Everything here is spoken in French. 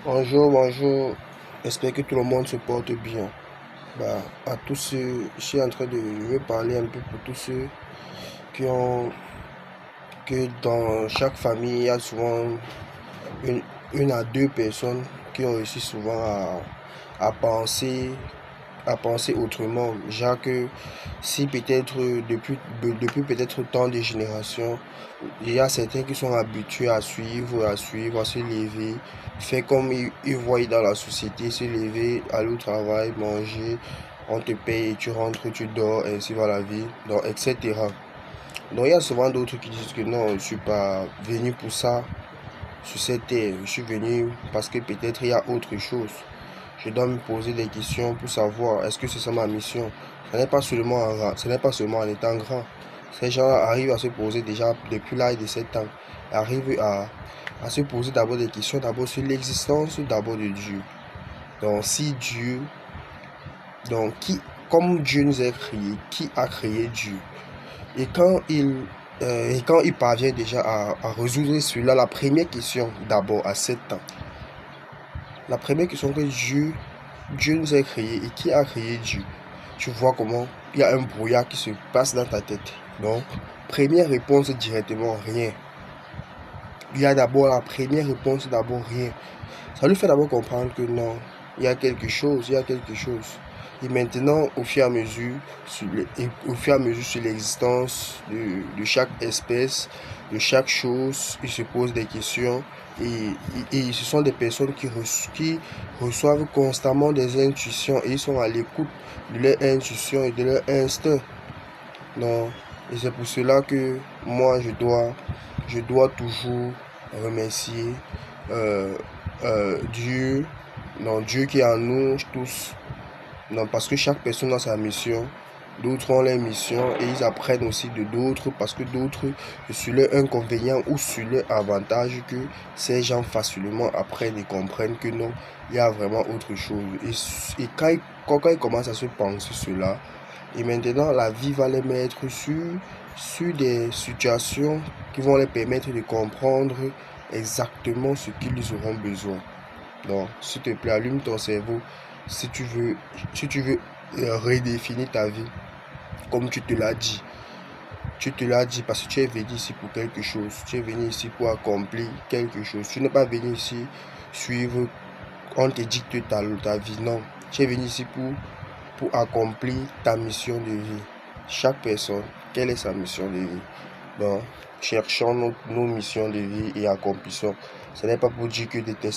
Bonjour, bonjour. J'espère que tout le monde se porte bien. À tous ceux, je suis en train de, je vais parler un peu pour tous ceux qui ont, que dans chaque famille, il y a souvent une, une à deux personnes qui ont réussi souvent à penser, à penser autrement. Genre que si peut-être depuis peut-être tant de générations, il y a certains qui sont habitués à suivre, à se lever, faire comme ils voient dans la société, se lever, aller au travail, manger, on te paye, tu rentres, tu dors, ainsi va la vie, donc, etc. Donc il y a souvent d'autres qui disent que non, je ne suis pas venu pour ça sur cette terre, je suis venu parce que peut-être il y a autre chose. Je dois me poser des questions pour savoir est-ce que c'est ça ma mission. Ce n'est pas seulement en étant grand. Ces gens arrivent à se poser déjà depuis l'âge de 7 ans, arrivent à se poser d'abord des questions d'abord sur l'existence d'abord de Dieu. Donc si Dieu, donc qui, comme Dieu nous a créés, qui a créé Dieu? Et quand il parvient déjà à résoudre cela, la première question d'abord à 7 ans, la première question que Dieu nous a créés et qui a créé Dieu, tu vois comment il y a un brouillard qui se passe dans ta tête. Donc, première réponse directement, rien. Il y a d'abord la première réponse, d'abord rien. Ça lui fait d'abord comprendre que non, il y a quelque chose, il y a quelque chose. Et maintenant, au fur et à mesure, sur l'existence de chaque espèce, de chaque chose, il se pose des questions. Et ce sont des personnes qui reçoivent constamment des intuitions et ils sont à l'écoute de leur intuition et de leur instinct. Non. Et c'est pour cela que moi, je dois toujours remercier euh, Dieu, non, Dieu qui est en nous tous. Non, parce que chaque personne a sa mission. D'autres ont leur mission et ils apprennent aussi de d'autres parce que d'autres, sur leur inconvénient ou sur leur avantage, que ces gens facilement apprennent et comprennent que non, il y a vraiment autre chose. Et quand ils commencent à se penser cela, et maintenant la vie va les mettre sur des situations qui vont leur permettre de comprendre exactement ce qu'ils auront besoin. Donc, s'il te plaît, allume ton cerveau si tu veux redéfinir ta vie comme tu te l'as dit. Tu te l'as dit parce que tu es venu ici pour quelque chose. Tu es venu ici pour accomplir quelque chose. Tu n'es pas venu ici suivre, on te dicte ta vie. Non, tu es venu ici pour accomplir ta mission de vie. Chaque personne, quelle est sa mission de vie? Donc, cherchons nos missions de vie et accomplissons. Ce n'est pas pour dire que détester.